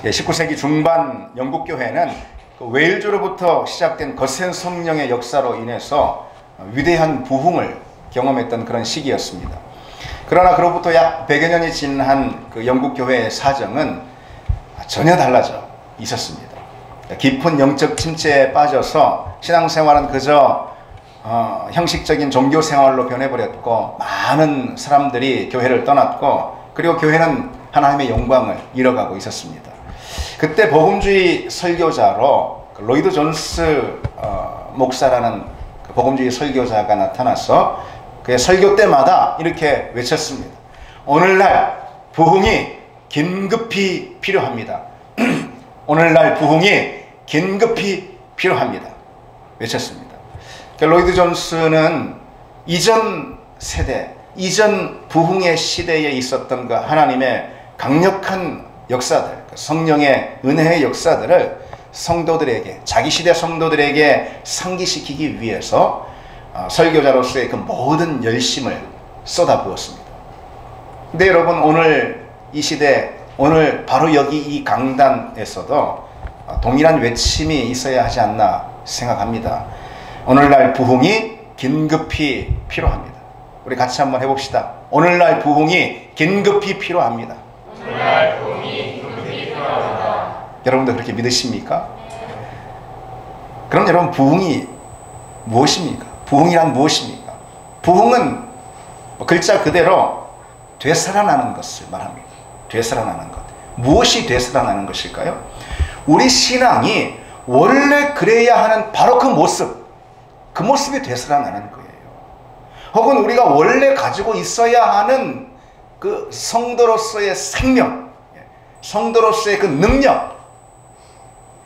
19세기 중반 영국 교회는 그 웨일즈로부터 시작된 거센 성령의 역사로 인해서 위대한 부흥을 경험했던 그런 시기였습니다. 그러나 그로부터 약 100여 년이 지난 그 영국 교회의 사정은 전혀 달라져 있었습니다. 깊은 영적 침체에 빠져서 신앙생활은 그저 형식적인 종교 생활로 변해버렸고, 많은 사람들이 교회를 떠났고, 그리고 교회는 하나님의 영광을 잃어가고 있었습니다. 그때 복음주의 설교자로 로이드 존스 목사라는 그 복음주의 설교자가 나타나서 그의 설교 때마다 이렇게 외쳤습니다. 오늘날 부흥이 긴급히 필요합니다. 오늘날 부흥이 긴급히 필요합니다. 외쳤습니다. 로이드 존스는 이전 세대, 이전 부흥의 시대에 있었던 그 하나님의 강력한 역사들, 성령의 은혜의 역사들을 성도들에게, 자기 시대 성도들에게 상기시키기 위해서 설교자로서의 그 모든 열심을 쏟아부었습니다. 근데 여러분, 오늘 이 시대, 오늘 바로 여기 이 강단에서도 동일한 외침이 있어야 하지 않나 생각합니다. 오늘날 부흥이 긴급히 필요합니다. 우리 같이 한번 해봅시다. 오늘날 부흥이 긴급히 필요합니다. 오늘날 부흥이 긴급히 필요합니다. 여러분도 그렇게 믿으십니까? 그럼 여러분, 부흥이 무엇입니까? 부흥이란 무엇입니까? 부흥은 글자 그대로 되살아나는 것을 말합니다. 되살아나는 것. 무엇이 되살아나는 것일까요? 우리 신앙이 원래 그래야 하는 바로 그 모습이 되살아나는 거예요. 혹은 우리가 원래 가지고 있어야 하는 그 성도로서의 생명, 성도로서의 그 능력,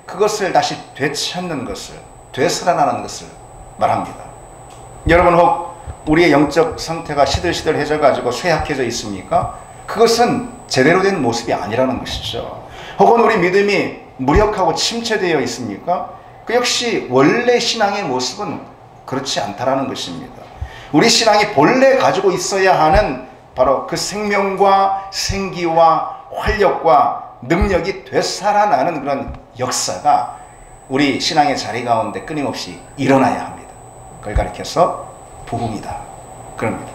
그것을 다시 되찾는 것을, 되살아나는 것을 말합니다. 여러분, 혹 우리의 영적 상태가 시들시들해져 가지고 쇠약해져 있습니까? 그것은 제대로 된 모습이 아니라는 것이죠. 혹은 우리 믿음이 무력하고 침체되어 있습니까? 그 역시 원래 신앙의 모습은 그렇지 않다라는 것입니다. 우리 신앙이 본래 가지고 있어야 하는 바로 그 생명과 생기와 활력과 능력이 되살아나는 그런 역사가 우리 신앙의 자리 가운데 끊임없이 일어나야 합니다. 그걸 가리켜서 부흥이다, 그럽니다.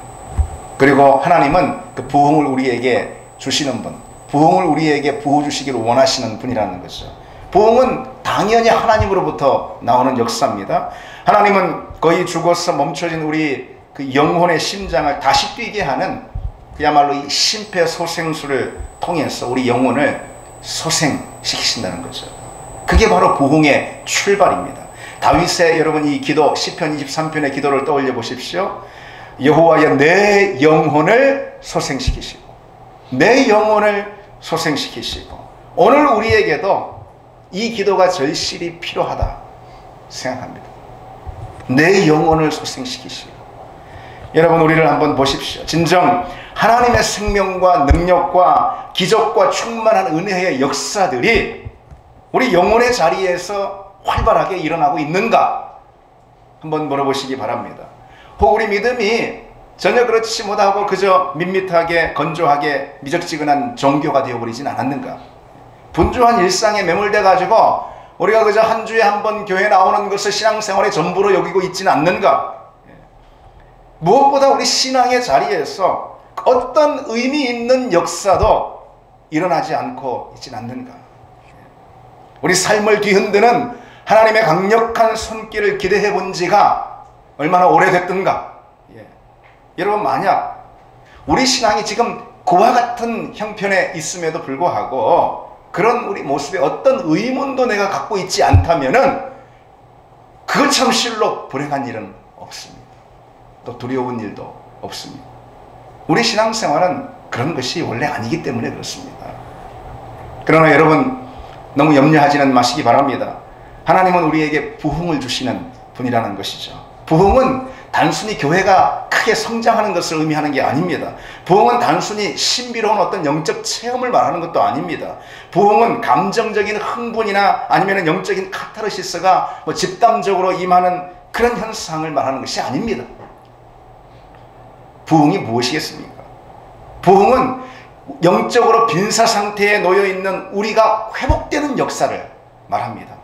그리고 하나님은 그 부흥을 우리에게 주시는 분, 부흥을 우리에게 부어주시기를 원하시는 분이라는 거죠. 부흥은 당연히 하나님으로부터 나오는 역사입니다. 하나님은 거의 죽어서 멈춰진 우리 그 영혼의 심장을 다시 뛰게 하는, 그야말로 이 심폐소생술을 통해서 우리 영혼을 소생시키신다는 거죠. 그게 바로 부흥의 출발입니다. 다윗의 여러분 이 기도, 시편 23편의 기도를 떠올려 보십시오. 여호와여, 내 영혼을 소생시키시고, 내 영혼을 소생시키시고. 오늘 우리에게도 이 기도가 절실히 필요하다 생각합니다. 내 영혼을 소생시키시고. 여러분, 우리를 한번 보십시오. 진정 하나님의 생명과 능력과 기적과 충만한 은혜의 역사들이 우리 영혼의 자리에서 활발하게 일어나고 있는가 한번 물어보시기 바랍니다. 혹 우리 믿음이 전혀 그렇지 못하고 그저 밋밋하게 건조하게 미적지근한 종교가 되어버리진 않았는가? 분주한 일상에 매몰돼 가지고 우리가 그저 한 주에 한 번 교회 나오는 것을 신앙생활의 전부로 여기고 있지는 않는가? 무엇보다 우리 신앙의 자리에서 어떤 의미 있는 역사도 일어나지 않고 있지는 않는가? 우리 삶을 뒤흔드는 하나님의 강력한 손길을 기대해 본 지가 얼마나 오래됐던가? 여러분, 만약 우리 신앙이 지금 그와 같은 형편에 있음에도 불구하고 그런 우리 모습에 어떤 의문도 내가 갖고 있지 않다면은 그것처럼 실로 불행한 일은 없습니다. 또 두려운 일도 없습니다. 우리 신앙생활은 그런 것이 원래 아니기 때문에 그렇습니다. 그러나 여러분, 너무 염려하지는 마시기 바랍니다. 하나님은 우리에게 부흥을 주시는 분이라는 것이죠. 부흥은 단순히 교회가 크게 성장하는 것을 의미하는 게 아닙니다. 부흥은 단순히 신비로운 어떤 영적 체험을 말하는 것도 아닙니다. 부흥은 감정적인 흥분이나 아니면 영적인 카타르시스가 집단적으로 임하는 그런 현상을 말하는 것이 아닙니다. 부흥이 무엇이겠습니까? 부흥은 영적으로 빈사 상태에 놓여 있는 우리가 회복되는 역사를 말합니다.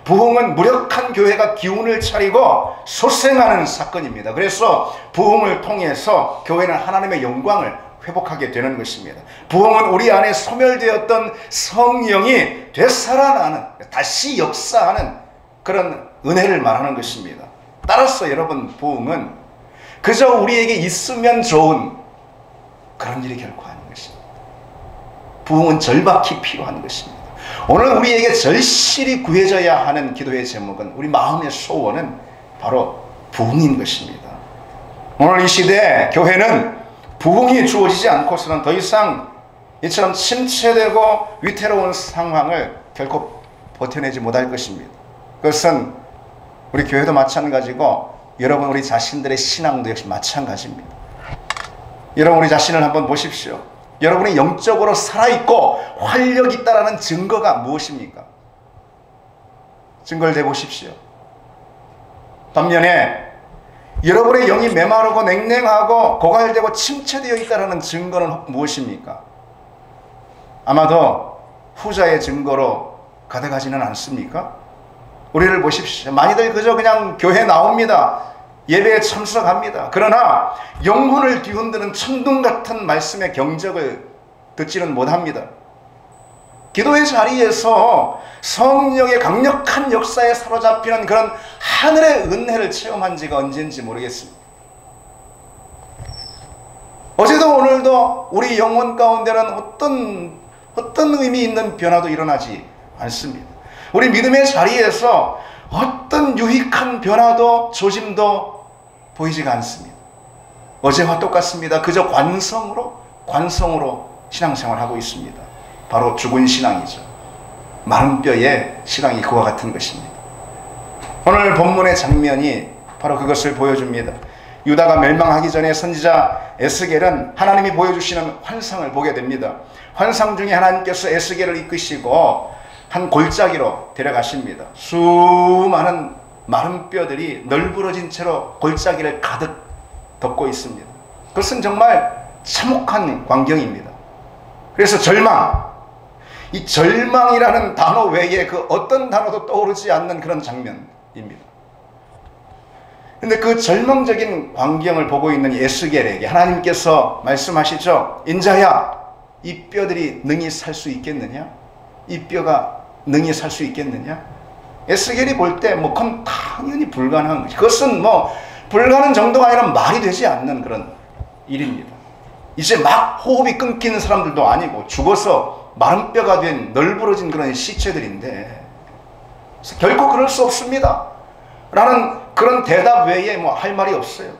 부흥은 무력한 교회가 기운을 차리고 소생하는 사건입니다. 그래서 부흥을 통해서 교회는 하나님의 영광을 회복하게 되는 것입니다. 부흥은 우리 안에 소멸되었던 성령이 되살아나는, 다시 역사하는 그런 은혜를 말하는 것입니다. 따라서 여러분, 부흥은 그저 우리에게 있으면 좋은 그런 일이 결코 아닌 것입니다. 부흥은 절박히 필요한 것입니다. 오늘 우리에게 절실히 구해져야 하는 기도의 제목은, 우리 마음의 소원은 바로 부흥인 것입니다. 오늘 이 시대에 교회는 부흥이 주어지지 않고서는 더 이상 이처럼 침체되고 위태로운 상황을 결코 버텨내지 못할 것입니다. 그것은 우리 교회도 마찬가지고 여러분 우리 자신들의 신앙도 역시 마찬가지입니다. 여러분 우리 자신을 한번 보십시오. 여러분이 영적으로 살아있고 활력이 있다는 증거가 무엇입니까? 증거를 대보십시오. 반면에 여러분의 영이 메마르고 냉랭하고 고갈되고 침체되어 있다는 증거는 무엇입니까? 아마도 후자의 증거로 가득하지는 않습니까? 우리를 보십시오. 많이들 그저 그냥 교회 나옵니다. 예배에 참석합니다. 그러나 영혼을 뒤흔드는 천둥 같은 말씀의 경적을 듣지는 못합니다. 기도의 자리에서 성령의 강력한 역사에 사로잡히는 그런 하늘의 은혜를 체험한 지가 언제인지 모르겠습니다. 어제도 오늘도 우리 영혼 가운데는 어떤 의미 있는 변화도 일어나지 않습니다. 우리 믿음의 자리에서 어떤 유익한 변화도 조짐도 보이지가 않습니다. 어제와 똑같습니다. 그저 관성으로 신앙생활하고 있습니다. 바로 죽은 신앙이죠. 마른 뼈의 신앙이 그와 같은 것입니다. 오늘 본문의 장면이 바로 그것을 보여줍니다. 유다가 멸망하기 전에 선지자 에스겔은 하나님이 보여주시는 환상을 보게 됩니다. 환상 중에 하나님께서 에스겔을 이끄시고 한 골짜기로 데려가십니다. 수많은 마른 뼈들이 널브러진 채로 골짜기를 가득 덮고 있습니다. 그것은 정말 참혹한 광경입니다. 그래서 이 절망이라는 단어 외에 그 어떤 단어도 떠오르지 않는 그런 장면입니다. 그런데 그 절망적인 광경을 보고 있는 에스겔에게 하나님께서 말씀하시죠. 인자야, 이 뼈들이 능히 살 수 있겠느냐? 이 뼈가 능히 살 수 있겠느냐? 에스겔이 볼 때 그건 당연히 불가능한 것이, 그것은 불가능 정도가 아니라 말이 되지 않는 그런 일입니다. 이제 막 호흡이 끊기는 사람들도 아니고 죽어서 마른 뼈가 된 널브러진 그런 시체들인데 결코 그럴 수 없습니다 라는 그런 대답 외에 할 말이 없어요.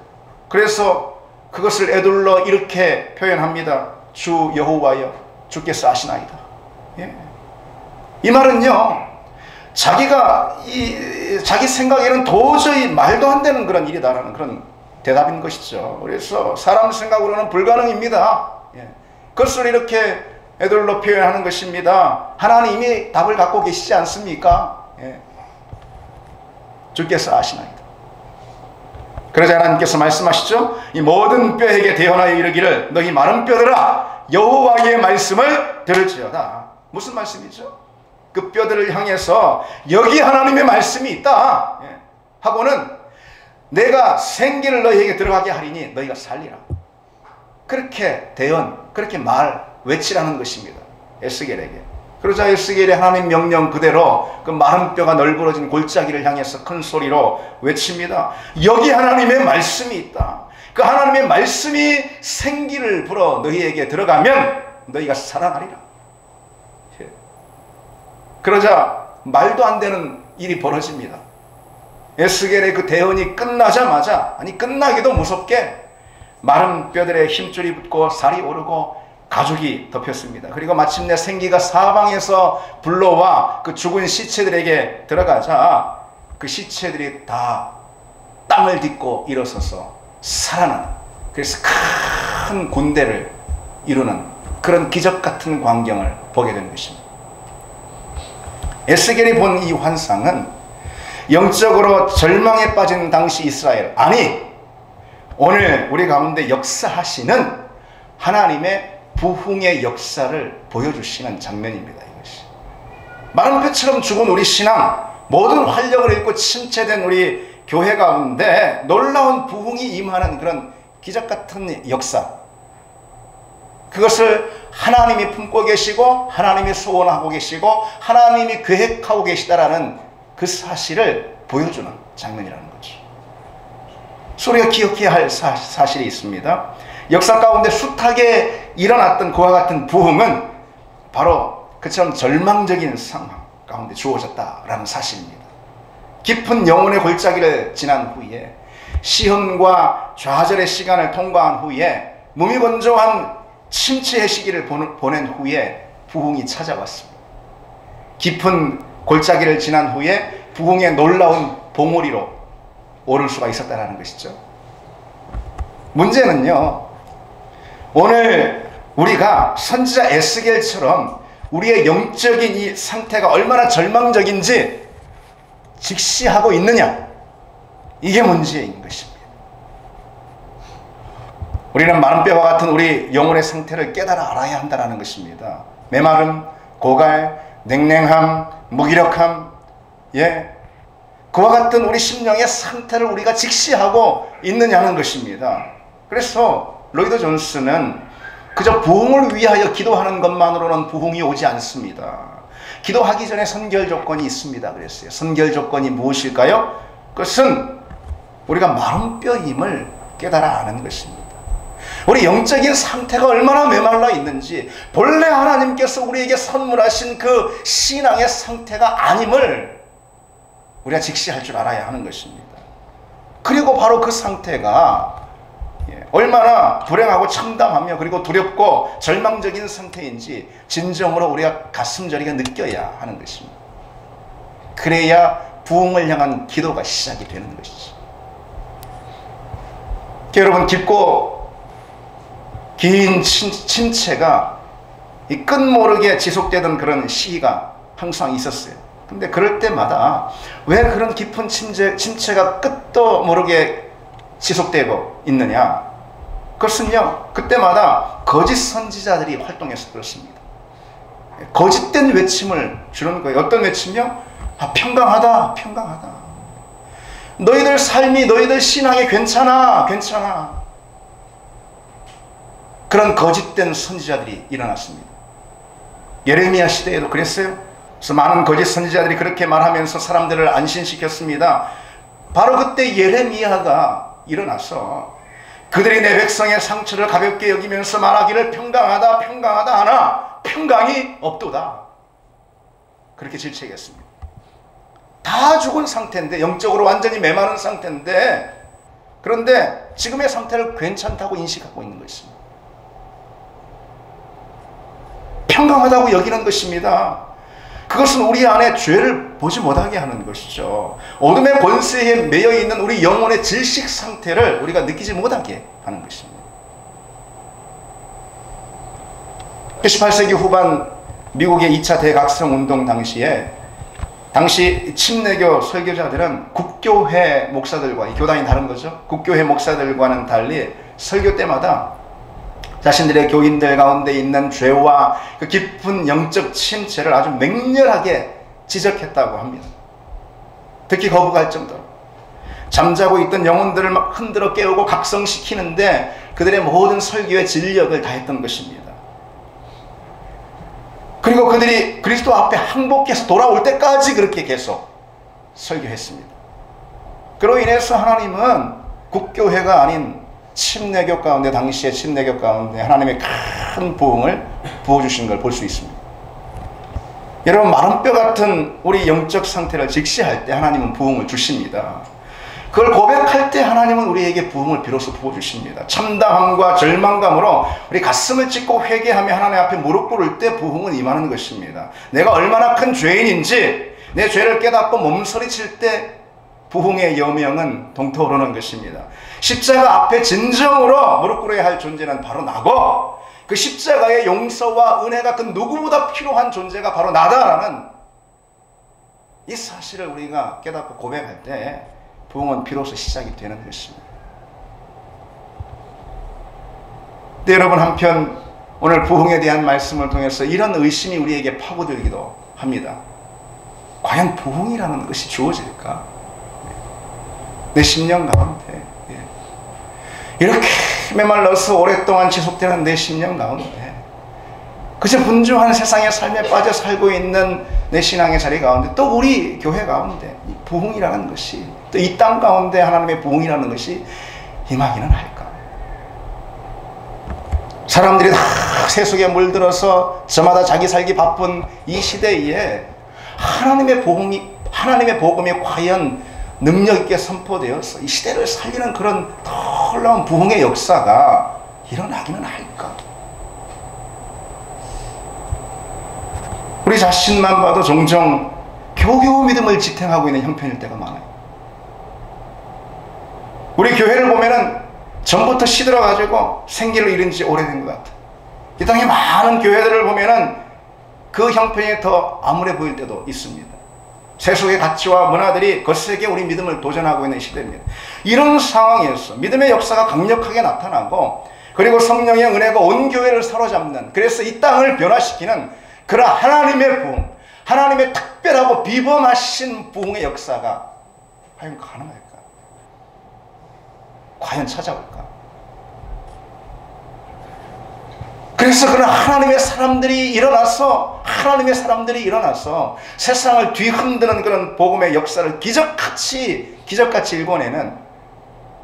그래서 그것을 에둘러 이렇게 표현합니다. 주 여호와여, 주께서 아시나이다. 예. 이 말은요, 자기 생각에는 도저히 말도 안 되는 그런 일이다라는 그런 대답인 것이죠. 그래서 사람 생각으로는 불가능입니다. 예. 그것을 이렇게 에둘러 표현하는 것입니다. 하나님이 답을 갖고 계시지 않습니까? 예. 주께서 아시나이다. 그러자 하나님께서 말씀하시죠. 이 모든 뼈에게 대언하여 이르기를 너희 마른 뼈들아 여호와의 말씀을 들을지어다. 무슨 말씀이죠? 그 뼈들을 향해서 여기 하나님의 말씀이 있다 하고는 내가 생기를 너희에게 들어가게 하리니 너희가 살리라. 그렇게 그렇게 외치라는 것입니다. 에스겔에게. 그러자 에스겔의 하나님 명령 그대로 그 마른 뼈가 널브러진 골짜기를 향해서 큰 소리로 외칩니다. 여기 하나님의 말씀이 있다. 그 하나님의 말씀이 생기를 불어 너희에게 들어가면 너희가 살아나리라. 그러자 말도 안 되는 일이 벌어집니다. 에스겔의 그 대언이 끝나자마자, 끝나기도 무섭게 마른 뼈들에 힘줄이 붙고 살이 오르고 가죽이 덮였습니다. 그리고 마침내 생기가 사방에서 불러와 그 죽은 시체들에게 들어가자 그 시체들이 다 땅을 딛고 일어서서 살아나는, 그래서 큰 군대를 이루는 그런 기적 같은 광경을 보게 된 것입니다. 에스겔이 본 이 환상은 영적으로 절망에 빠진 당시 이스라엘, 오늘 우리 가운데 역사하시는 하나님의 부흥의 역사를 보여주시는 장면입니다. 이것이 마른 뼈처럼 죽은 우리 신앙, 모든 활력을 잃고 침체된 우리 교회 가운데 놀라운 부흥이 임하는 그런 기적 같은 역사, 그것을 하나님이 품고 계시고 하나님이 소원하고 계시고 하나님이 계획하고 계시다라는 그 사실을 보여주는 장면이라는 거죠. 우리가 기억해야 할 사실이 있습니다. 역사 가운데 숱하게 일어났던 그와 같은 부흥은 바로 그처럼 절망적인 상황 가운데 주어졌다라는 사실입니다. 깊은 영혼의 골짜기를 지난 후에 시험과 좌절의 시간을 통과한 후에 무미건조한 침체의 시기를 보낸 후에 부흥이 찾아왔습니다. 깊은 골짜기를 지난 후에 부흥의 놀라운 봉우리로 오를 수가 있었다는 것이죠. 문제는요, 오늘 우리가 선지자 에스겔처럼 우리의 영적인 이 상태가 얼마나 절망적인지 직시하고 있느냐, 이게 문제인 것입니다. 우리는 마른 뼈와 같은 우리 영혼의 상태를 깨달아 알아야 한다는 것입니다. 메마름, 고갈, 냉랭함, 무기력함, 그와 같은 우리 심령의 상태를 우리가 직시하고 있느냐는 것입니다. 그래서 로이드 존스는 그저 부흥을 위하여 기도하는 것만으로는 부흥이 오지 않습니다. 기도하기 전에 선결 조건이 있습니다. 그랬어요. 선결 조건이 무엇일까요? 그것은 우리가 마른 뼈임을 깨달아 아는 것입니다. 우리 영적인 상태가 얼마나 메말라 있는지, 본래 하나님께서 우리에게 선물하신 그 신앙의 상태가 아님을 우리가 직시할 줄 알아야 하는 것입니다. 그리고 바로 그 상태가 얼마나 불행하고 참담하며 그리고 두렵고 절망적인 상태인지 진정으로 우리가 가슴 저리게 느껴야 하는 것입니다. 그래야 부흥을 향한 기도가 시작이 되는 것이죠. 여러분, 깊고 긴 침체가 이 끝모르게 지속되던 그런 시기가 항상 있었어요. 근데 그럴 때마다 왜 그런 깊은 침체가 끝도 모르게 지속되고 있느냐? 그것은요, 그때마다 거짓 선지자들이 활동해서 그렇습니다. 거짓된 외침을 주는 거예요. 어떤 외침이요? 평강하다, 평강하다. 너희들 삶이, 너희들 신앙이 괜찮아, 괜찮아. 그런 거짓된 선지자들이 일어났습니다. 예레미야 시대에도 그랬어요. 그래서 많은 거짓 선지자들이 그렇게 말하면서 사람들을 안심시켰습니다. 바로 그때 예레미야가 일어나서 그들이 내 백성의 상처를 가볍게 여기면서 말하기를 평강하다, 평강하다 하나 평강이 없도다. 그렇게 질책했습니다. 다 죽은 상태인데, 영적으로 완전히 메마른 상태인데, 그런데 지금의 상태를 괜찮다고 인식하고 있는 것입니다. 평강하다고 여기는 것입니다. 그것은 우리 안에 죄를 보지 못하게 하는 것이죠. 어둠의 권세에 매여 있는 우리 영혼의 질식 상태를 우리가 느끼지 못하게 하는 것입니다. 18세기 후반 미국의 2차 대각성 운동 당시에 당시 침례교 설교자들은 국교회 목사들과, 교단이 다른 거죠. 국교회 목사들과는 달리 설교 때마다 자신들의 교인들 가운데 있는 죄와 그 깊은 영적 침체를 아주 맹렬하게 지적했다고 합니다. 듣기 거부할 정도로 잠자고 있던 영혼들을 막 흔들어 깨우고 각성시키는데 그들의 모든 설교의 진력을 다했던 것입니다. 그리고 그들이 그리스도 앞에 항복해서 돌아올 때까지 그렇게 계속 설교했습니다. 그로 인해서 하나님은 국교회가 아닌 침례교 가운데, 당시의 침례교 가운데 하나님의 큰 부흥을 부어주신 걸 볼 수 있습니다. 여러분, 마른 뼈 같은 우리 영적 상태를 직시할 때 하나님은 부흥을 주십니다. 그걸 고백할 때 하나님은 우리에게 부흥을 비로소 부어주십니다. 참담함과 절망감으로 우리 가슴을 찢고 회개하며 하나님 앞에 무릎 꿇을 때 부흥은 임하는 것입니다. 내가 얼마나 큰 죄인인지 내 죄를 깨닫고 몸서리칠 때 부흥의 여명은 동토오르는 것입니다. 십자가 앞에 진정으로 무릎 꿇어야 할 존재는 바로 나고, 그 십자가의 용서와 은혜가 그 누구보다 필요한 존재가 바로 나다라는 이 사실을 우리가 깨닫고 고백할 때 부흥은 비로소 시작이 되는 것입니다. 근데 여러분, 한편 오늘 부흥에 대한 말씀을 통해서 이런 의심이 우리에게 파고들기도 합니다. 과연 부흥이라는 것이 주어질까? 내 심령 가운데 이렇게 메말라서 오랫동안 지속되는 내 심령 가운데 그저 분주한 세상의 삶에 빠져 살고 있는 내 신앙의 자리 가운데 또 우리 교회 가운데 부흥이라는 것이 또 이 땅 가운데 하나님의 부흥이라는 것이 임하기는 할까? 사람들이 다 세속에 물들어서 저마다 자기 살기 바쁜 이 시대에 하나님의 복음이 과연 능력 있게 선포되어서 이 시대를 살리는 그런 놀라운 부흥의 역사가 일어나기는 할까? 우리 자신만 봐도 종종 겨우겨우 믿음을 지탱하고 있는 형편일 때가 많아요. 우리 교회를 보면은 전부터 시들어가지고 생기를 잃은 지 오래된 것 같아요. 이 땅에 많은 교회들을 보면은 그 형편이 더 암울해 보일 때도 있습니다. 세속의 가치와 문화들이 거세게 우리 믿음을 도전하고 있는 시대입니다. 이런 상황에서 믿음의 역사가 강력하게 나타나고 그리고 성령의 은혜가 온 교회를 사로잡는, 그래서 이 땅을 변화시키는 그런 하나님의 부흥, 하나님의 특별하고 비범하신 부흥의 역사가 과연 가능할까? 과연 찾아올까? 그래서 그런 하나님의 사람들이 일어나서 세상을 뒤흔드는 그런 복음의 역사를 기적같이 일궈내는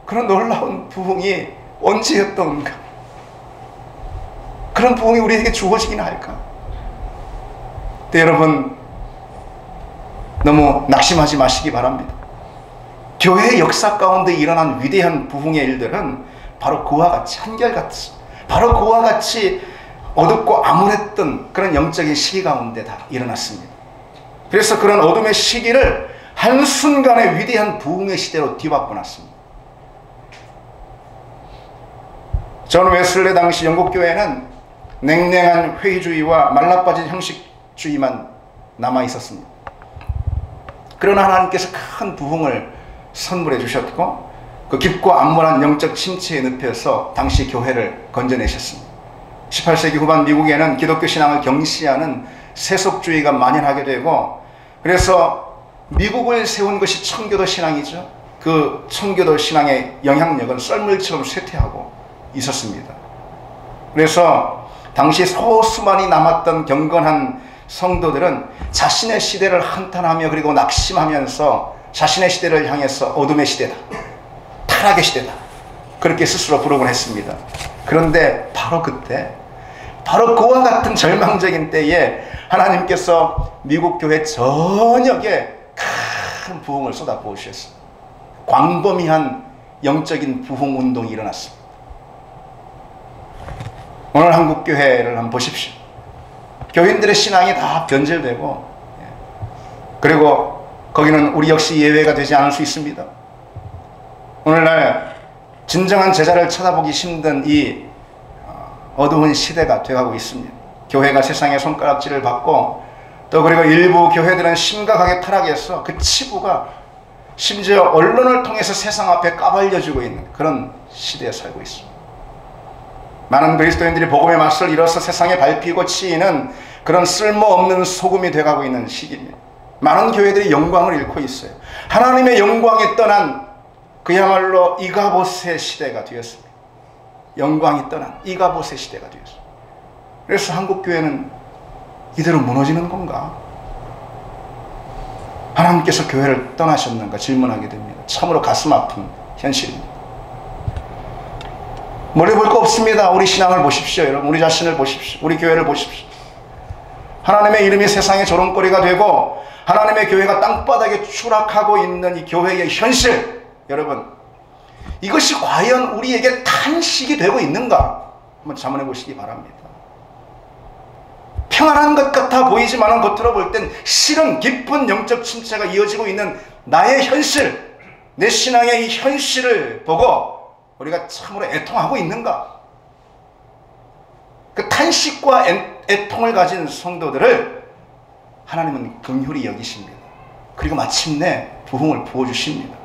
그런 놀라운 부흥이 언제였던가? 그런 부흥이 우리에게 주어지긴 할까? 근데 여러분, 너무 낙심하지 마시기 바랍니다. 교회의 역사 가운데 일어난 위대한 부흥의 일들은 바로 그와 같이 한결같이, 바로 그와 같이 어둡고 암울했던 그런 영적인 시기 가운데 다 일어났습니다. 그래서 그런 어둠의 시기를 한순간에 위대한 부흥의 시대로 뒤바꿔놨습니다. 존 웨슬레 당시 영국 교회는 냉랭한 회의주의와 말라빠진 형식주의만 남아있었습니다. 그러나 하나님께서 큰 부흥을 선물해 주셨고 그 깊고 암울한 영적 침체의 늪에서 당시 교회를 건져내셨습니다. 18세기 후반 미국에는 기독교 신앙을 경시하는 세속주의가 만연하게 되고, 그래서 미국을 세운 것이 청교도 신앙이죠. 그 청교도 신앙의 영향력은 썰물처럼 쇠퇴하고 있었습니다. 그래서 당시 소수만이 남았던 경건한 성도들은 자신의 시대를 한탄하며 그리고 낙심하면서 자신의 시대를 향해서 어둠의 시대다, 타락의 시대다, 그렇게 스스로 부르곤 했습니다. 그런데 바로 그때, 바로 그와 같은 절망적인 때에 하나님께서 미국 교회 전역에 큰 부흥을 쏟아부으셨어요. 광범위한 영적인 부흥 운동이 일어났습니다. 오늘 한국 교회를 한번 보십시오. 교인들의 신앙이 다 변질되고, 그리고 거기는 우리 역시 예외가 되지 않을 수 있습니다. 오늘날 진정한 제자를 찾아보기 힘든 이 어두운 시대가 되어가고 있습니다. 교회가 세상의 손가락질을 받고, 또 그리고 일부 교회들은 심각하게 타락해서 그 치부가 심지어 언론을 통해서 세상 앞에 까발려지고 있는 그런 시대에 살고 있습니다. 많은 그리스도인들이 복음의 맛을 잃어서 세상에 밟히고 치이는 그런 쓸모없는 소금이 되어가고 있는 시기입니다. 많은 교회들이 영광을 잃고 있어요. 하나님의 영광이 떠난 그야말로 이가봇의 시대가 되었습니다. 영광이 떠난 이가봇의 시대가 되었습니다. 그래서 한국교회는 이대로 무너지는 건가? 하나님께서 교회를 떠나셨는가 질문하게 됩니다. 참으로 가슴 아픈 현실입니다. 멀리 볼 거 없습니다. 우리 신앙을 보십시오. 여러분, 우리 자신을 보십시오. 우리 교회를 보십시오. 하나님의 이름이 세상의 조롱거리가 되고 하나님의 교회가 땅바닥에 추락하고 있는 이 교회의 현실, 여러분, 이것이 과연 우리에게 탄식이 되고 있는가? 한번 자문해 보시기 바랍니다. 평안한 것 같아 보이지만 겉으로 볼 땐 실은 깊은 영적 침체가 이어지고 있는 나의 현실, 내 신앙의 이 현실을 보고 우리가 참으로 애통하고 있는가? 그 탄식과 애통을 가진 성도들을 하나님은 긍휼히 여기십니다. 그리고 마침내 부흥을 부어주십니다.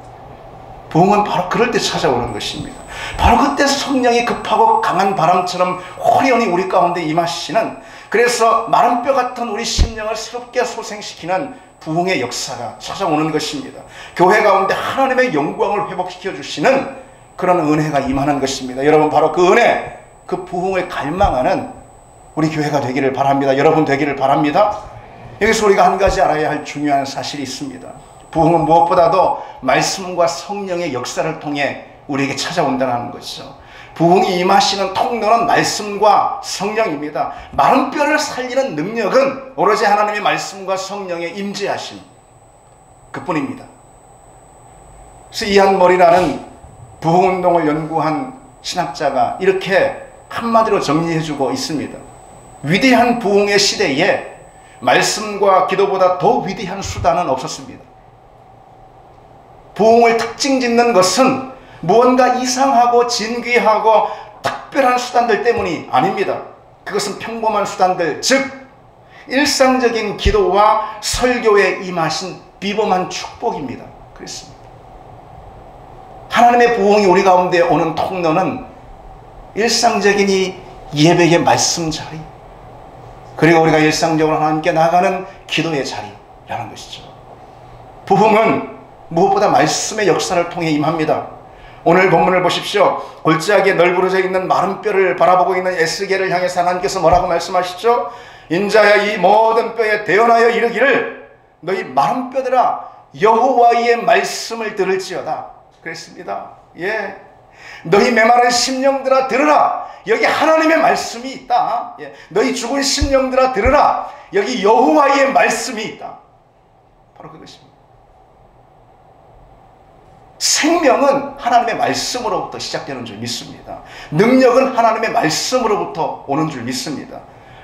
부흥은 바로 그럴 때 찾아오는 것입니다. 바로 그때 성령이 급하고 강한 바람처럼 호련히 우리 가운데 임하시는, 그래서 마른 뼈 같은 우리 심령을 새롭게 소생시키는 부흥의 역사가 찾아오는 것입니다. 교회 가운데 하나님의 영광을 회복시켜 주시는 그런 은혜가 임하는 것입니다. 여러분, 바로 그 은혜, 그 부흥을 갈망하는 우리 교회가 되기를 바랍니다. 여러분 되기를 바랍니다. 여기서 우리가 한 가지 알아야 할 중요한 사실이 있습니다. 부흥은 무엇보다도 말씀과 성령의 역사를 통해 우리에게 찾아온다는 것이죠. 부흥이 임하시는 통로는 말씀과 성령입니다. 마른 뼈를 살리는 능력은 오로지 하나님의 말씀과 성령의 임재하심 그뿐입니다. 그래서 이한머리라는 부흥운동을 연구한 신학자가 이렇게 한마디로 정리해주고 있습니다. 위대한 부흥의 시대에 말씀과 기도보다 더 위대한 수단은 없었습니다. 부흥을 특징 짓는 것은 무언가 이상하고 진귀하고 특별한 수단들 때문이 아닙니다. 그것은 평범한 수단들, 즉 일상적인 기도와 설교에 임하신 비범한 축복입니다. 그렇습니다. 하나님의 부흥이 우리 가운데 오는 통로는 일상적인 이 예배의 말씀 자리, 그리고 우리가 일상적으로 하나님께 나아가는 기도의 자리라는 것이죠. 부흥은 무엇보다 말씀의 역사를 통해 임합니다. 오늘 본문을 보십시오. 골짜기에 널브러져 있는 마른 뼈를 바라보고 있는 에스겔을 향해서 하나님께서 뭐라고 말씀하시죠? 인자야, 이 모든 뼈에 대언하여 이르기를 너희 마른 뼈들아 여호와의 말씀을 들을지어다 그랬습니다. 예, 너희 메마른 심령들아 들으라. 여기 하나님의 말씀이 있다. 예, 너희 죽은 심령들아 들으라. 여기 여호와의 말씀이 있다. 바로 그것입니다. 생명은 하나님의 말씀으로부터 시작되는 줄 믿습니다. 능력은 하나님의 말씀으로부터 오는 줄 믿습니다.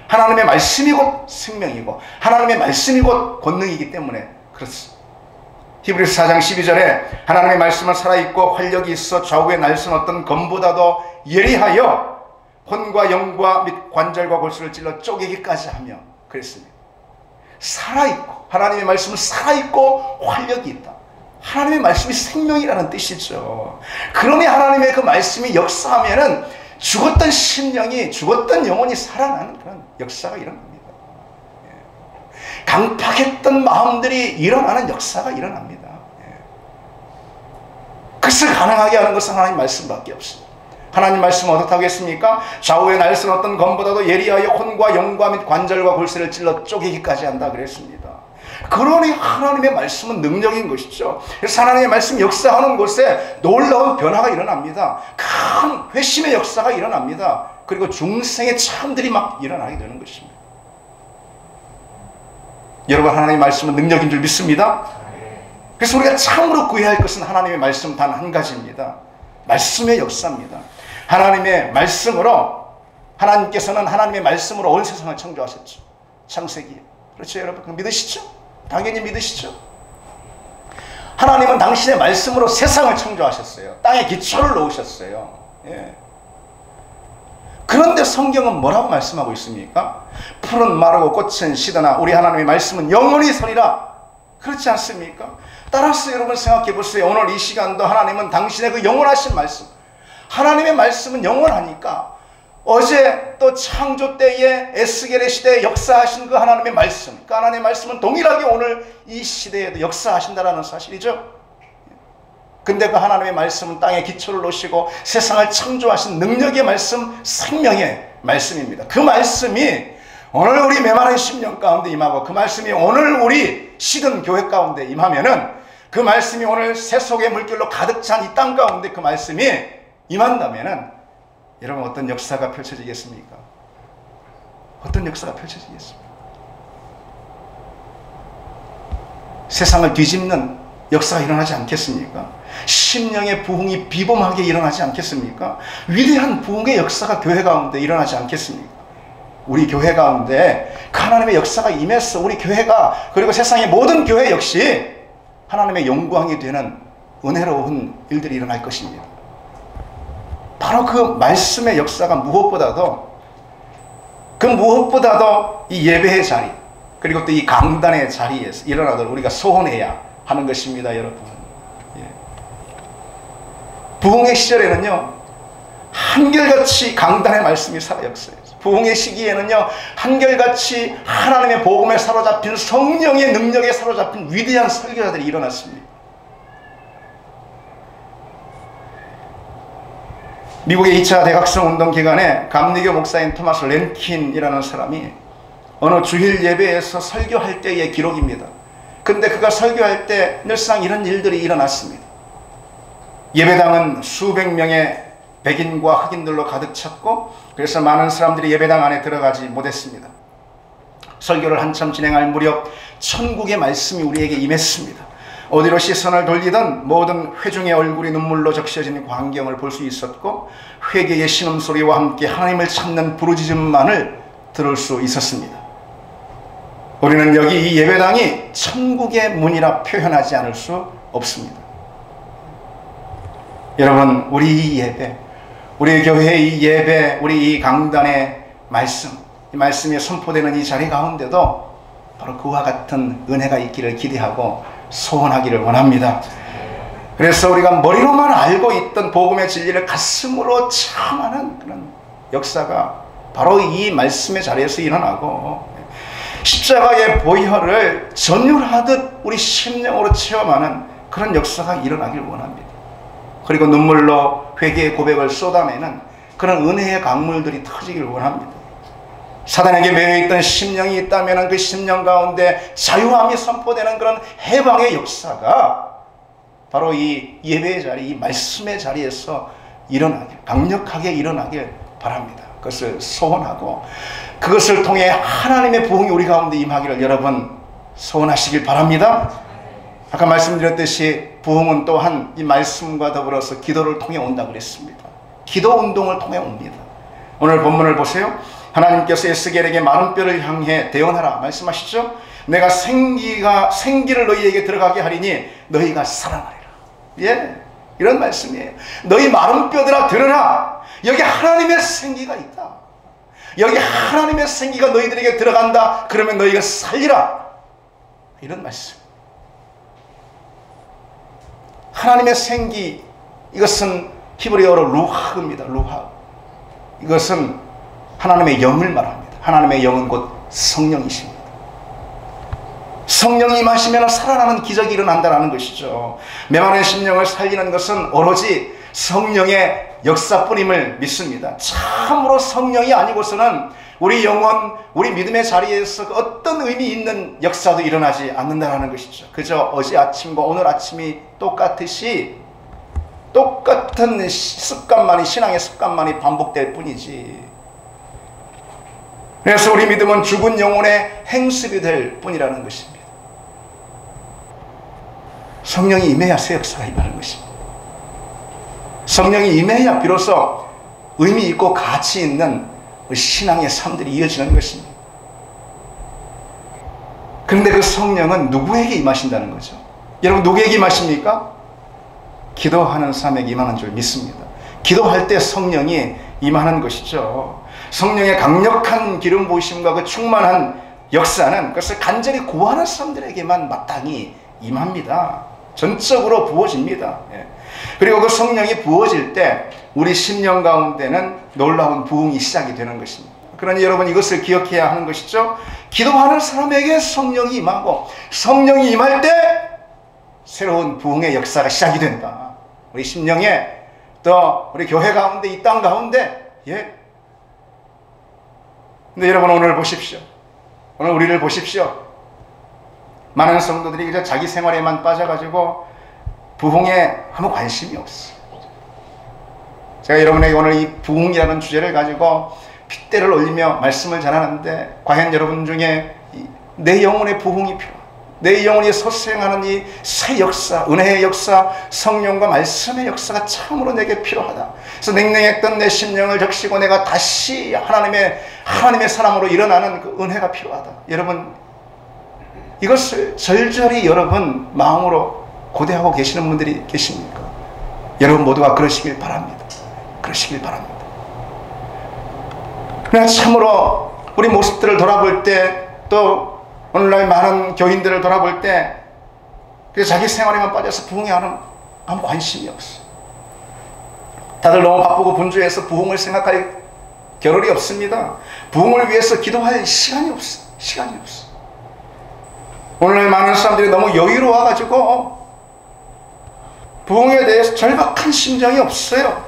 하나님의 말씀이 곧 생명이고 하나님의 말씀이 곧 권능이기 때문에 그렇습니다. 히브리서 4장 12절에 하나님의 말씀은 살아있고 활력이 있어 좌우에 날선 어떤 검보다도 예리하여 혼과 영과 및 관절과 골수를 찔러 쪼개기까지 하며 그랬습니다. 살아있고, 하나님의 말씀은 살아있고 활력이 있다. 하나님의 말씀이 생명이라는 뜻이죠. 그러니 하나님의 그 말씀이 역사하면은 죽었던 심령이, 죽었던 영혼이 살아나는 그런 역사가 일어납니다. 강팍했던 마음들이 일어나는 역사가 일어납니다. 그것을 가능하게 하는 것은 하나님 말씀밖에 없습니다. 하나님 말씀은 어떻다고 했습니까? 좌우에 날선 어떤 검보다도 예리하여 혼과 영과 및 관절과 골수를 찔러 쪼개기까지 한다 그랬습니다. 그러니 하나님의 말씀은 능력인 것이죠. 그래서 하나님의 말씀 역사하는 곳에 놀라운 변화가 일어납니다. 큰 회심의 역사가 일어납니다. 그리고 중생의 참들이 막 일어나게 되는 것입니다. 여러분, 하나님의 말씀은 능력인 줄 믿습니다. 그래서 우리가 참으로 구해야 할 것은 하나님의 말씀 단 한 가지입니다. 말씀의 역사입니다. 하나님의 말씀으로, 하나님께서는 하나님의 말씀으로 온 세상을 창조하셨죠. 창세기에. 그렇죠, 여러분? 믿으시죠? 당연히 믿으시죠? 하나님은 당신의 말씀으로 세상을 창조하셨어요. 땅에 기초를 놓으셨어요. 예. 그런데 성경은 뭐라고 말씀하고 있습니까? 푸른 마르고 꽃은 시드나 우리 하나님의 말씀은 영원히 서리라. 그렇지 않습니까? 따라서 여러분 생각해 보세요. 오늘 이 시간도 하나님은 당신의 그 영원하신 말씀, 하나님의 말씀은 영원하니까 어제 또 창조 때에 에스겔의 시대에 역사하신 그 하나님의 말씀, 그 하나님의 말씀은 동일하게 오늘 이 시대에도 역사하신다라는 사실이죠. 근데 그 하나님의 말씀은 땅에 기초를 놓으시고 세상을 창조하신 능력의 말씀, 생명의 말씀입니다. 그 말씀이 오늘 우리 메마른 심령 가운데 임하고 그 말씀이 오늘 우리 시든 교회 가운데 임하면은 그 말씀이 오늘 세속의 물결로 가득 찬 이 땅 가운데 그 말씀이 임한다면은 여러분 어떤 역사가 펼쳐지겠습니까? 어떤 역사가 펼쳐지겠습니까? 세상을 뒤집는 역사가 일어나지 않겠습니까? 심령의 부흥이 비범하게 일어나지 않겠습니까? 위대한 부흥의 역사가 교회 가운데 일어나지 않겠습니까? 우리 교회 가운데 그 하나님의 역사가 임해서 우리 교회가, 그리고 세상의 모든 교회 역시 하나님의 영광이 되는 은혜로운 일들이 일어날 것입니다. 바로 그 말씀의 역사가 무엇보다도 이 예배의 자리, 그리고 또 이 강단의 자리에서 일어나도록 우리가 소원해야 하는 것입니다, 여러분. 예. 부흥의 시절에는요, 한결같이 강단의 말씀이 살아 역사했어요. 부흥의 시기에는요, 한결같이 하나님의 복음에 사로잡힌, 성령의 능력에 사로잡힌 위대한 설교자들이 일어났습니다. 미국의 2차 대각성 운동 기간에 감리교 목사인 토마스 랭킨이라는 사람이 어느 주일 예배에서 설교할 때의 기록입니다. 근데 그가 설교할 때 늘상 이런 일들이 일어났습니다. 예배당은 수백 명의 백인과 흑인들로 가득 찼고, 그래서 많은 사람들이 예배당 안에 들어가지 못했습니다. 설교를 한참 진행할 무렵 천국의 말씀이 우리에게 임했습니다. 어디로 시선을 돌리든 모든 회중의 얼굴이 눈물로 적셔진 광경을 볼 수 있었고, 회개의 신음소리와 함께 하나님을 찾는 부르짖음만을 들을 수 있었습니다. 우리는 여기 이 예배당이 천국의 문이라 표현하지 않을 수 없습니다. 여러분, 우리 이 예배, 우리 교회의 이 예배, 우리 이 강단의 말씀, 이 말씀이 선포되는 이 자리 가운데도 바로 그와 같은 은혜가 있기를 기대하고 소원하기를 원합니다. 그래서 우리가 머리로만 알고 있던 복음의 진리를 가슴으로 참하는 그런 역사가 바로 이 말씀의 자리에서 일어나고, 십자가의 보혈을 전율하듯 우리 심령으로 체험하는 그런 역사가 일어나길 원합니다. 그리고 눈물로 회개의 고백을 쏟아내는 그런 은혜의 강물들이 터지길 원합니다. 사단에게 매여있던 심령이 있다면 그 심령 가운데 자유함이 선포되는 그런 해방의 역사가 바로 이 예배의 자리, 이 말씀의 자리에서 일어나길, 강력하게 일어나길 바랍니다. 그것을 소원하고 그것을 통해 하나님의 부흥이 우리 가운데 임하기를 여러분 소원하시길 바랍니다. 아까 말씀드렸듯이 부흥은 또한 이 말씀과 더불어서 기도를 통해 온다고 그랬습니다. 기도 운동을 통해 옵니다. 오늘 본문을 보세요. 하나님께서 에스겔에게 마른 뼈를 향해 대언하라 말씀하시죠. 내가 생기를 너희에게 들어가게 하리니 너희가 살아나리라. 예, 이런 말씀이에요. 너희 마른 뼈들아 들으라. 여기 하나님의 생기가 있다. 여기 하나님의 생기가 너희들에게 들어간다. 그러면 너희가 살리라. 이런 말씀. 하나님의 생기, 이것은 히브리어로 루하입니다. 루하. 이것은 하나님의 영을 말합니다. 하나님의 영은 곧 성령이십니다. 성령이 임하시면 살아나는 기적이 일어난다는 것이죠. 메마른 심령을 살리는 것은 오로지 성령의 역사뿐임을 믿습니다. 참으로 성령이 아니고서는 우리 영혼, 우리 믿음의 자리에서 어떤 의미 있는 역사도 일어나지 않는다는 것이죠. 그저 어제 아침과 오늘 아침이 똑같이 똑같은 습관만이, 신앙의 습관만이 반복될 뿐이지. 그래서 우리 믿음은 죽은 영혼의 행습이 될 뿐이라는 것입니다. 성령이 임해야 새 역사가 임하는 것입니다. 성령이 임해야 비로소 의미 있고 가치 있는 신앙의 삶들이 이어지는 것입니다. 그런데 그 성령은 누구에게 임하신다는 거죠? 여러분, 누구에게 임하십니까? 기도하는 사람에게 임하는 줄 믿습니다. 기도할 때 성령이 임하는 것이죠. 성령의 강력한 기름 부으심과 그 충만한 역사는 그것을 간절히 구하는 사람들에게만 마땅히 임합니다. 전적으로 부어집니다. 예. 그리고 그 성령이 부어질 때 우리 심령 가운데는 놀라운 부흥이 시작이 되는 것입니다. 그러니 여러분, 이것을 기억해야 하는 것이죠. 기도하는 사람에게 성령이 임하고 성령이 임할 때 새로운 부흥의 역사가 시작이 된다. 우리 심령에, 또 우리 교회 가운데, 이 땅 가운데. 예. 근데 여러분, 오늘 보십시오. 오늘 우리를 보십시오. 많은 성도들이 그저 자기 생활에만 빠져가지고 부흥에 아무 관심이 없어. 제가 여러분에게 오늘 이 부흥이라는 주제를 가지고 핏대를 올리며 말씀을 전하는데, 과연 여러분 중에 내 영혼의 부흥이 필요합니다. 내 영혼이 소생하는 이 새 역사, 은혜의 역사, 성령과 말씀의 역사가 참으로 내게 필요하다. 그래서 냉랭했던 내 심령을 적시고 내가 다시 하나님의 사람으로 일어나는 그 은혜가 필요하다. 여러분, 이것을 절절히 여러분 마음으로 고대하고 계시는 분들이 계십니까? 여러분 모두가 그러시길 바랍니다. 그러시길 바랍니다. 그러나 참으로 우리 모습들을 돌아볼 때, 또 오늘날 많은 교인들을 돌아볼 때 자기 생활에만 빠져서 부흥에 아무 관심이 없어. 다들 너무 바쁘고 분주해서 부흥을 생각할 겨를이 없습니다. 부흥을 위해서 기도할 시간이 없어. 시간이 없어. 오늘날 많은 사람들이 너무 여유로워가지고 부흥에 대해서 절박한 심정이 없어요.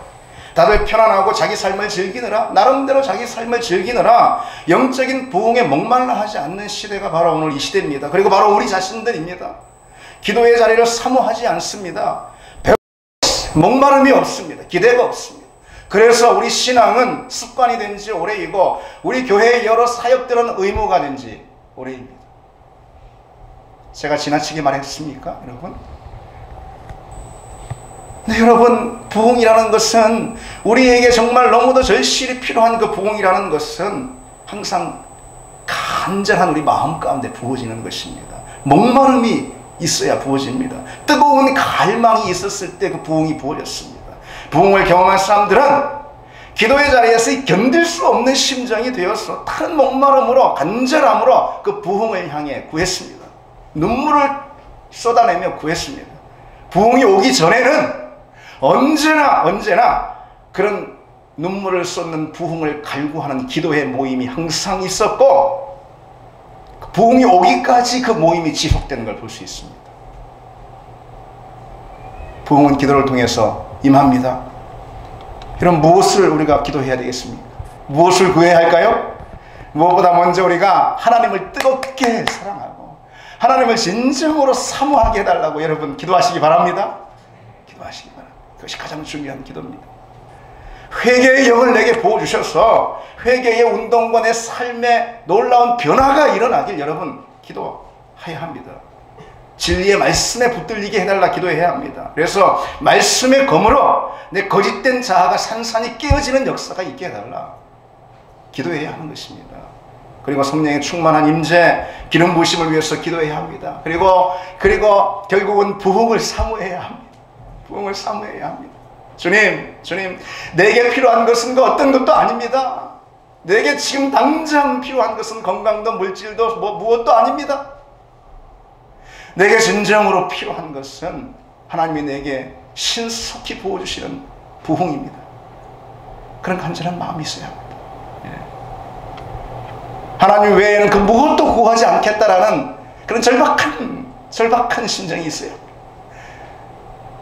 다들 편안하고 자기 삶을 즐기느라, 나름대로 자기 삶을 즐기느라 영적인 부흥에 목말라 하지 않는 시대가 바로 오늘 이 시대입니다. 그리고 바로 우리 자신들입니다. 기도의 자리를 사모하지 않습니다. 목마름이 없습니다. 기대가 없습니다. 그래서 우리 신앙은 습관이 된 지 오래이고 우리 교회의 여러 사역들은 의무가 된 지 오래입니다. 제가 지나치게 말했습니까, 여러분? 네, 여러분, 부흥이라는 것은 우리에게 정말 너무도 절실히 필요한 그 부흥이라는 것은 항상 간절한 우리 마음 가운데 부어지는 것입니다. 목마름이 있어야 부어집니다. 뜨거운 갈망이 있었을 때 그 부흥이 부어졌습니다. 부흥을 경험한 사람들은 기도의 자리에서 견딜 수 없는 심정이 되어서 다른 목마름으로 간절함으로 그 부흥을 향해 구했습니다. 눈물을 쏟아내며 구했습니다. 부흥이 오기 전에는 언제나 그런 눈물을 쏟는 부흥을 갈구하는 기도의 모임이 항상 있었고 부흥이 오기까지 그 모임이 지속되는 걸 볼 수 있습니다. 부흥은 기도를 통해서 임합니다. 이런 무엇을 우리가 기도해야 되겠습니까? 무엇을 구해야 할까요? 무엇보다 먼저 우리가 하나님을 뜨겁게 사랑하고 하나님을 진정으로 사모하게 해달라고 여러분 기도하시기 바랍니다. 기도하시기 바랍니다. 그것이 가장 중요한 기도입니다. 회개의 영을 내게 부어주셔서 회개의 운동과 내 삶에 놀라운 변화가 일어나길 여러분 기도해야 합니다. 진리의 말씀에 붙들리게 해달라 기도해야 합니다. 그래서 말씀의 검으로 내 거짓된 자아가 산산이 깨어지는 역사가 있게 해달라 기도해야 하는 것입니다. 그리고 성령의 충만한 임재, 기름 부으심을 위해서 기도해야 합니다. 그리고 결국은 부흥을 사모해야 합니다. 부흥을 사모해야 합니다. 주님, 내게 필요한 것은 그 어떤 것도 아닙니다. 내게 지금 당장 필요한 것은 건강도 물질도 무엇도 아닙니다. 내게 진정으로 필요한 것은 하나님이 내게 신속히 부어주시는 부흥입니다. 그런 간절한 마음이 있어야 합니다. 하나님 외에는 그 무엇도 구하지 않겠다라는 그런 절박한 심정이 있어요.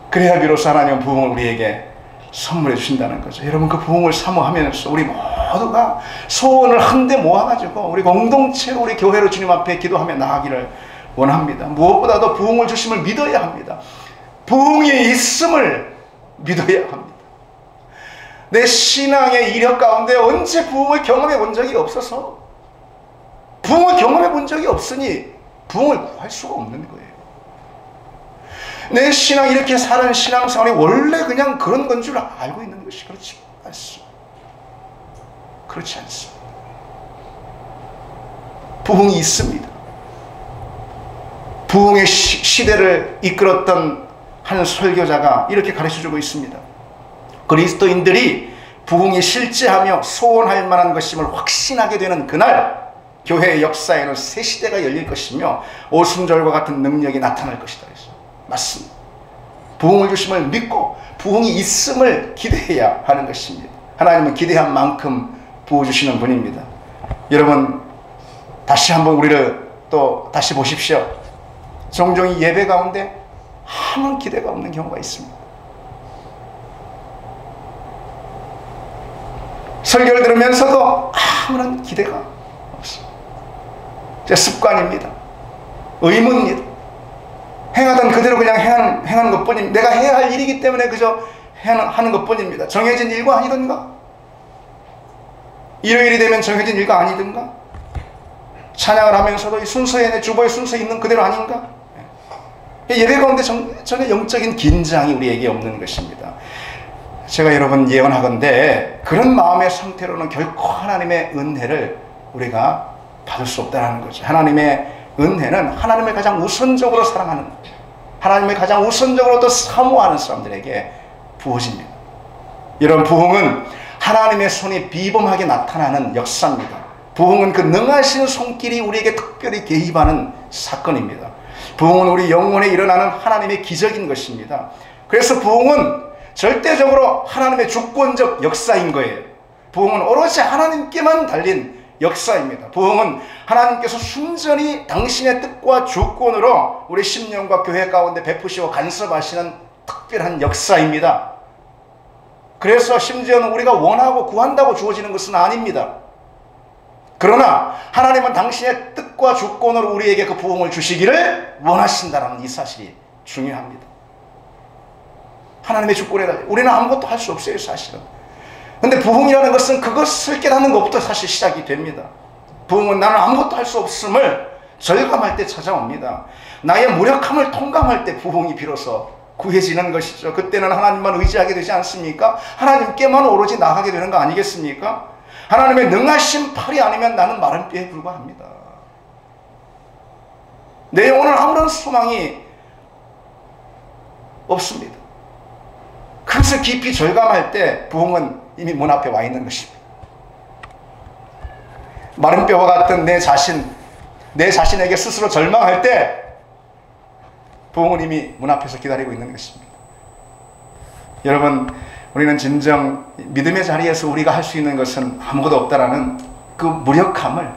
그래야 비로소 하나님은 부흥을 우리에게 선물해 주신다는 거죠. 여러분 그 부흥을 사모하면서 우리 모두가 소원을 한데 모아가지고 우리 공동체로 우리 교회로 주님 앞에 기도하며 나아가기를 원합니다. 무엇보다도 부흥을 주심을 믿어야 합니다. 부흥이 있음을 믿어야 합니다. 내 신앙의 이력 가운데 언제 부흥을 경험해 본 적이 없어서 부흥을 경험해 본 적이 없으니 부흥을 구할 수가 없는 거예요. 내 신앙 이렇게 사는 신앙생활이 원래 그냥 그런 건 줄 알고 있는 것이 그렇지 않습니다. 그렇지 않습니다. 부흥이 있습니다. 부흥의 시대를 이끌었던 한 설교자가 이렇게 가르쳐주고 있습니다. 그리스도인들이 부흥이 실제하며 소원할 만한 것임을 확신하게 되는 그날 교회의 역사에는 새 시대가 열릴 것이며 오순절과 같은 능력이 나타날 것이다. 맞습니다. 부흥을 주심을 믿고 부흥이 있음을 기대해야 하는 것입니다. 하나님은 기대한 만큼 부어주시는 분입니다. 여러분 다시 한번 우리를 또 다시 보십시오. 종종 이 예배 가운데 아무 기대가 없는 경우가 있습니다. 설교를 들으면서도 아무런 기대가 없습니다. 제 습관입니다. 의무입니다. 행하던 그대로 그냥 행하는 것뿐입니다. 내가 해야 할 일이기 때문에 그저 하는 것뿐입니다. 정해진 일과 아니던가? 일요일이 되면 정해진 일과 아니던가? 찬양을 하면서도 이 순서에 내 주보의 순서에 있는 그대로 아닌가? 예배 가운데 전혀 영적인 긴장이 우리에게 없는 것입니다. 제가 여러분 예언하건대 그런 마음의 상태로는 결코 하나님의 은혜를 우리가 받을 수 없다는 거죠. 하나님의 은혜는 하나님을 가장 우선적으로 사랑하는, 하나님을 가장 우선적으로 또 사모하는 사람들에게 부어집니다. 이런 부흥은 하나님의 손이 비범하게 나타나는 역사입니다. 부흥은 그 능하신 손길이 우리에게 특별히 개입하는 사건입니다. 부흥은 우리 영혼에 일어나는 하나님의 기적인 것입니다. 그래서 부흥은 절대적으로 하나님의 주권적 역사인 거예요. 부흥은 오로지 하나님께만 달린 역사입니다. 부흥은 하나님께서 순전히 당신의 뜻과 주권으로 우리 심령과 교회 가운데 베푸시고 간섭하시는 특별한 역사입니다. 그래서 심지어는 우리가 원하고 구한다고 주어지는 것은 아닙니다. 그러나 하나님은 당신의 뜻과 주권으로 우리에게 그 부흥을 주시기를 원하신다는 이 사실이 중요합니다. 하나님의 주권에 달려 우리는 아무것도 할 수 없어요, 사실은. 근데 부흥이라는 것은 그것을 깨닫는 것부터 사실 시작이 됩니다. 부흥은 나는 아무것도 할 수 없음을 절감할 때 찾아옵니다. 나의 무력함을 통감할 때 부흥이 비로소 구해지는 것이죠. 그때는 하나님만 의지하게 되지 않습니까? 하나님께만 오로지 나가게 되는 거 아니겠습니까? 하나님의 능하신 팔이 아니면 나는 마른 뼈에 불과합니다. 내 영혼은 아무런 소망이 없습니다. 그것을 깊이 절감할 때 부흥은 이미 문 앞에 와 있는 것입니다. 마른 뼈와 같은 내 자신에게 스스로 절망할 때 부흥은 이미 문 앞에서 기다리고 있는 것입니다. 여러분, 우리는 진정 믿음의 자리에서 우리가 할 수 있는 것은 아무것도 없다라는 그 무력함을